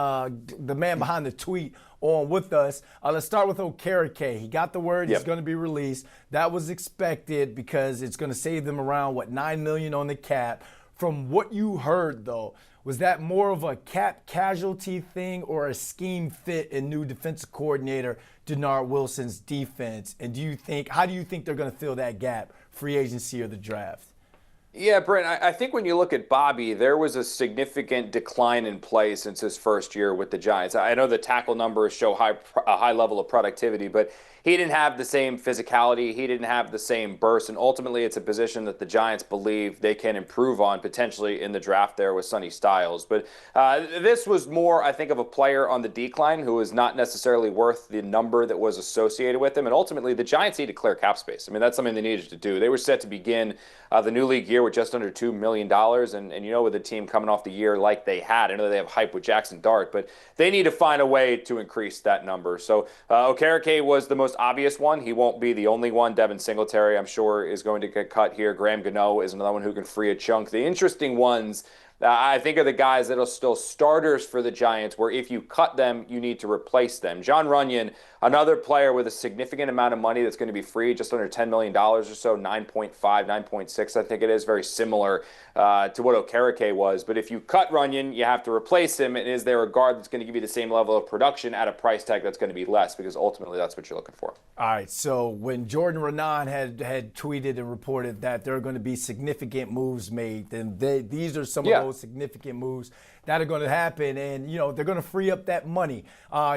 the man behind the tweet on with us. Let's start with Okereke. He got the word. He's going to be released. That was expected because it's going to save them around, $9 million on the cap. From what you heard, though, was that more of a cap casualty thing or a scheme fit in new defensive coordinator Denard Wilson's defense? And how do you think they're going to fill that gap, free agency or the draft? Yeah, Brent, I think when you look at Bobby, there was a significant decline in play since his first year with the Giants. I know the tackle numbers show a high level of productivity, but he didn't have the same physicality. He didn't have the same burst. And ultimately, it's a position that the Giants believe they can improve on potentially in the draft there with Sonny Styles. But this was more, I think, of a player on the decline who is not necessarily worth the number that was associated with him. And ultimately, the Giants need to clear cap space. I mean, that's something they needed to do. They were set to begin the new league year with just under $2 million. And with a team coming off the year like they had, I know they have hype with Jackson Dart, but they need to find a way to increase that number. So Okereke was the most obvious one. He won't be the only one. Devin Singletary, I'm sure, is going to get cut here. Graham Gano is another one who can free a chunk. The interesting ones, I think, are the guys that are still starters for the Giants, where if you cut them, you need to replace them. John Runyon, another player with a significant amount of money that's going to be free, just under $10 million or so, 9.5, 9.6, I think it is, very similar to what Okereke was. But if you cut Runyon, you have to replace him. And is there a guard that's going to give you the same level of production at a price tag that's going to be less? Because ultimately, that's what you're looking for. All right, so when Jordan Renan had tweeted and reported that there are going to be significant moves made, then these are some of those significant moves that are going to happen, and they're going to free up that money.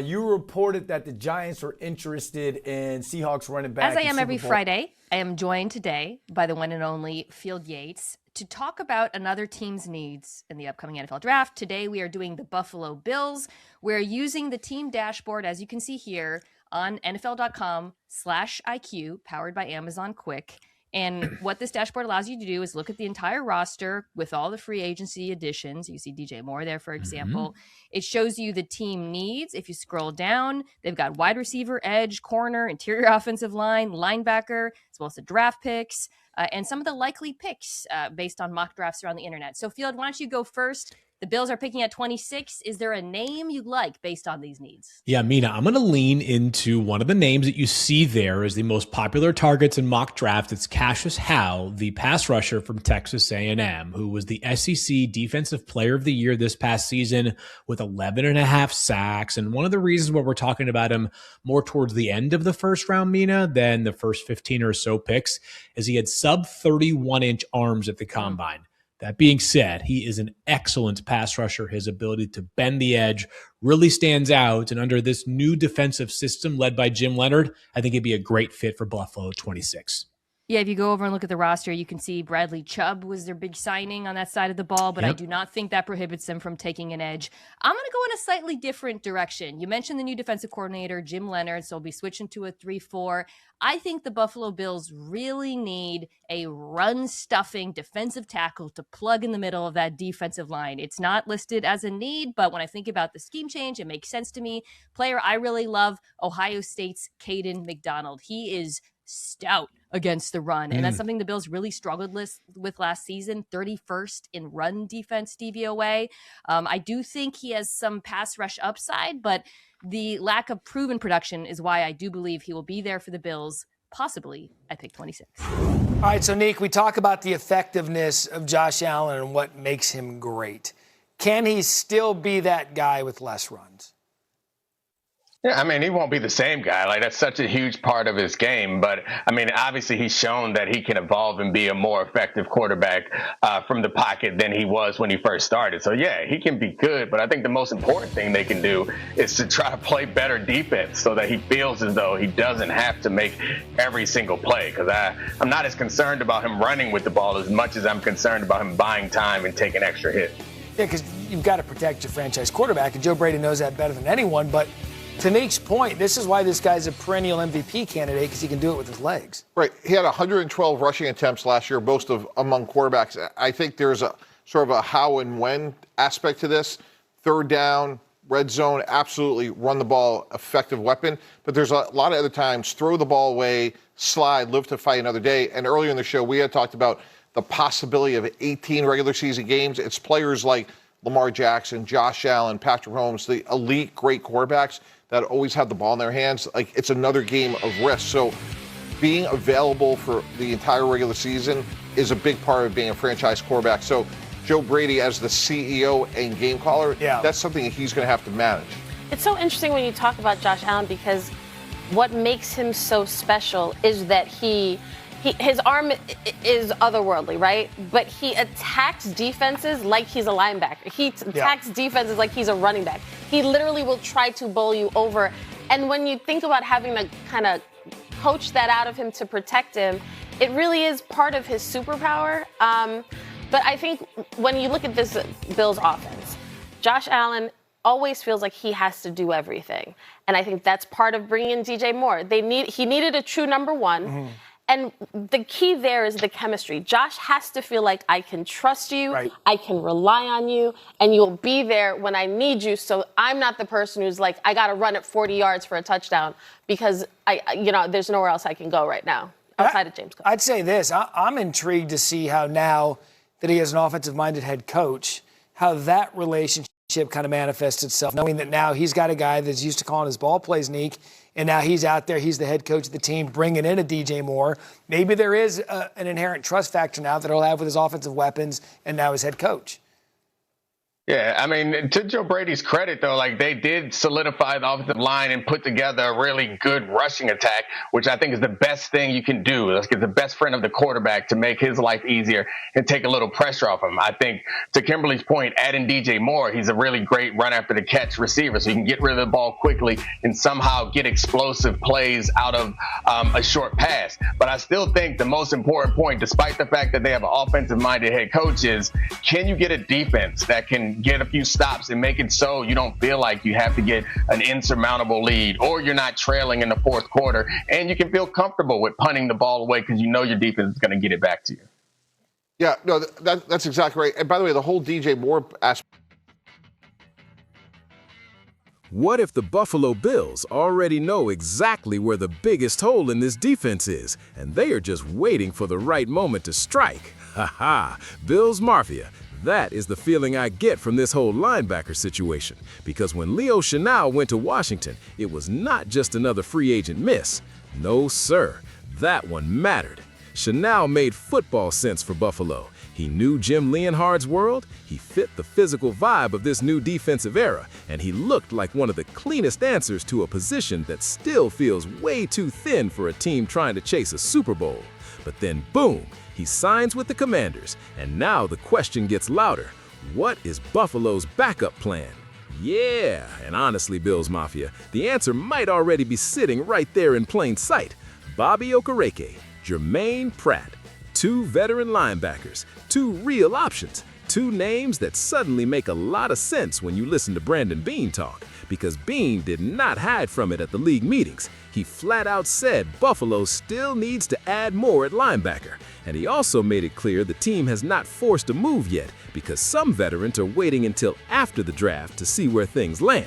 You reported that the Giants are interested in Seahawks running back. As I am every Friday, I am joined today by the one and only Field Yates to talk about another team's needs in the upcoming NFL draft. Today we are doing the Buffalo Bills. We're using the team dashboard, as you can see here, on NFL.com/IQ, powered by Amazon Quick. And what this dashboard allows you to do is look at the entire roster with all the free agency additions. You see DJ Moore there, for example. It shows you the team needs. If you scroll down, they've got wide receiver, edge, corner, interior offensive line, linebacker, as well as the draft picks, and some of the likely picks based on mock drafts around the internet. So, Field, why don't you go first? The Bills are picking at 26. Is there a name you'd like based on these needs? Yeah, Mina, I'm going to lean into one of the names that you see there as the most popular targets in mock draft. It's Cassius Howe, the pass rusher from Texas A&M, who was the SEC Defensive Player of the Year this past season with 11.5 sacks. And one of the reasons why we're talking about him more towards the end of the first round, Mina, than the first 15 or so picks, is he had sub 31-inch arms at the combine. That being said, he is an excellent pass rusher. His ability to bend the edge really stands out. And under this new defensive system led by Jim Leonhard, I think it'd be a great fit for Buffalo 26. Yeah, if you go over and look at the roster, you can see Bradley Chubb was their big signing on that side of the ball, but I do not think that prohibits them from taking an edge. I'm going to go in a slightly different direction. You mentioned the new defensive coordinator, Jim Leonhard, so we'll be switching to a 3-4. I think the Buffalo Bills really need a run-stuffing defensive tackle to plug in the middle of that defensive line. It's not listed as a need, but when I think about the scheme change, it makes sense to me. Player I really love, Ohio State's Caden McDonald. He is stout against the run, and that's something the Bills really struggled with last season, 31st in run defense DVOA. I do think he has some pass rush upside, but the lack of proven production is why I do believe he will be there for the Bills, possibly at pick 26. All right, so Nick, we talk about the effectiveness of Josh Allen and what makes him great. Can he still be that guy with less runs? Yeah, I mean, he won't be the same guy. Like, that's such a huge part of his game. But, I mean, obviously he's shown that he can evolve and be a more effective quarterback from the pocket than he was when he first started. So, yeah, he can be good. But I think the most important thing they can do is to try to play better defense so that he feels as though he doesn't have to make every single play. Because I'm not as concerned about him running with the ball as much as I'm concerned about him buying time and taking extra hits. Yeah, because you've got to protect your franchise quarterback, and Joe Brady knows that better than anyone. But to Nick's point, this is why this guy's a perennial MVP candidate, because he can do it with his legs. Right. He had 112 rushing attempts last year, most of among quarterbacks. I think there's a sort of a how and when aspect to this. Third down, red zone, absolutely run the ball, effective weapon. But there's a lot of other times, throw the ball away, slide, live to fight another day. And earlier in the show, we had talked about the possibility of 18 regular season games. It's players like Lamar Jackson, Josh Allen, Patrick Mahomes, the elite great quarterbacks that always have the ball in their hands, like it's another game of risk. So being available for the entire regular season is a big part of being a franchise quarterback. So Joe Brady as the CEO and game caller, that's something that he's going to have to manage. It's so interesting when you talk about Josh Allen because what makes him so special is that his arm is otherworldly, right? But he attacks defenses like he's a linebacker. He attacks defenses like he's a running back. He literally will try to bowl you over. And when you think about having to kind of coach that out of him to protect him, it really is part of his superpower. But I think when you look at this Bills offense, Josh Allen always feels like he has to do everything. And I think that's part of bringing in DJ Moore. He needed a true number one. Mm-hmm. And the key there is the chemistry. Josh has to feel like I can trust you, I can rely on you, and you'll be there when I need you. So I'm not the person who's like, I got to run it 40 yards for a touchdown because there's nowhere else I can go right now outside of James Cook. I'd say this. I'm intrigued to see how now that he has an offensive-minded head coach, how that relationship kind of manifests itself, knowing that now he's got a guy that's used to calling his ball plays Neek, and now he's out there, he's the head coach of the team, bringing in a DJ Moore. Maybe there is an inherent trust factor now that he'll have with his offensive weapons and now his head coach. Yeah, I mean, to Joe Brady's credit, though, like they did solidify the offensive line and put together a really good rushing attack, which I think is the best thing you can do. Let's get the best friend of the quarterback to make his life easier and take a little pressure off him. I think, to Kimberly's point, adding DJ Moore, he's a really great run after the catch receiver, so you can get rid of the ball quickly and somehow get explosive plays out of a short pass. But I still think the most important point, despite the fact that they have an offensive-minded head coach, is can you get a defense that can get a few stops and make it so you don't feel like you have to get an insurmountable lead or you're not trailing in the fourth quarter, and you can feel comfortable with punting the ball away because you know your defense is going to get it back to you. Yeah, no, that's exactly right. And by the way, the whole DJ Moore aspect. What if the Buffalo Bills already know exactly where the biggest hole in this defense is, and they are just waiting for the right moment to strike? Ha ha, Bills Mafia. That is the feeling I get from this whole linebacker situation, because when Leo Chenal went to Washington, it was not just another free agent miss. No, sir, that one mattered. Chenal made football sense for Buffalo. He knew Jim Leonhard's world, he fit the physical vibe of this new defensive era, and he looked like one of the cleanest answers to a position that still feels way too thin for a team trying to chase a Super Bowl. But then boom, he signs with the Commanders, and now the question gets louder. What is Buffalo's backup plan? Yeah, and honestly, Bills Mafia, the answer might already be sitting right there in plain sight. Bobby Okereke, Jermaine Pratt, two veteran linebackers, two real options, two names that suddenly make a lot of sense when you listen to Brandon Beane talk, because Beane did not hide from it at the league meetings. He flat out said Buffalo still needs to add more at linebacker, and he also made it clear the team has not forced a move yet because some veterans are waiting until after the draft to see where things land.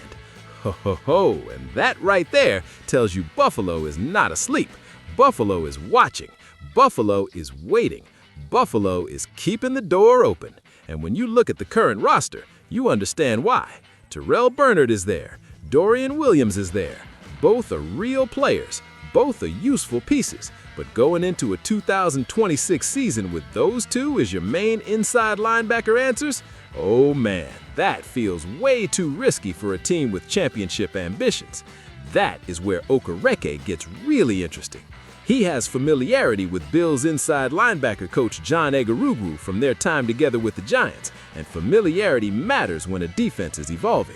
Ho ho ho, and that right there tells you Buffalo is not asleep. Buffalo is watching. Buffalo is waiting. Buffalo is keeping the door open. And when you look at the current roster, you understand why. Terrell Bernard is there. Dorian Williams is there. Both are real players. Both are useful pieces. But going into a 2026 season with those two as your main inside linebacker answers, oh man, that feels way too risky for a team with championship ambitions. That is where Okereke gets really interesting. He has familiarity with Bills inside linebacker coach John Egarugwu from their time together with the Giants, and familiarity matters when a defense is evolving.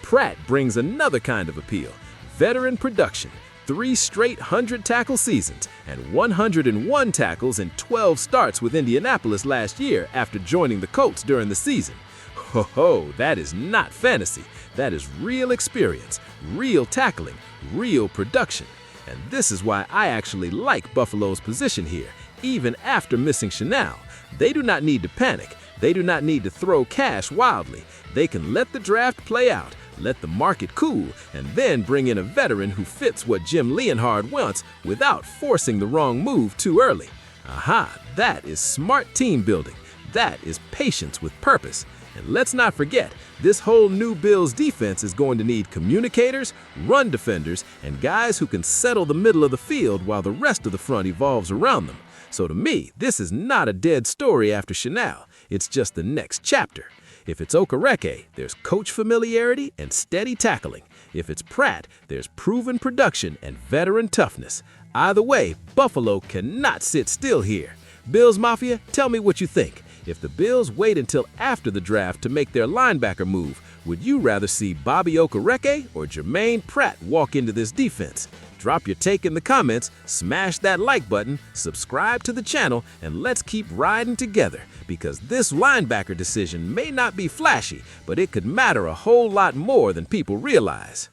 Pratt brings another kind of appeal, veteran production, 3 straight 100-tackle seasons, and 101 tackles in 12 starts with Indianapolis last year after joining the Colts during the season. Ho ho, that is not fantasy. That is real experience, real tackling, real production. And this is why I actually like Buffalo's position here, even after missing Chenal. They do not need to panic. They do not need to throw cash wildly. They can let the draft play out, let the market cool, and then bring in a veteran who fits what Jim Leonhard wants without forcing the wrong move too early. Aha, that is smart team building. That is patience with purpose. And let's not forget, this whole new Bills defense is going to need communicators, run defenders, and guys who can settle the middle of the field while the rest of the front evolves around them. So to me, this is not a dead story after Chenal. It's just the next chapter. If it's Okereke, there's coach familiarity and steady tackling. If it's Pratt, there's proven production and veteran toughness. Either way, Buffalo cannot sit still here. Bills Mafia, tell me what you think. If the Bills wait until after the draft to make their linebacker move, would you rather see Bobby Okereke or Jermaine Pratt walk into this defense? Drop your take in the comments, smash that like button, subscribe to the channel, and let's keep riding together, because this linebacker decision may not be flashy, but it could matter a whole lot more than people realize.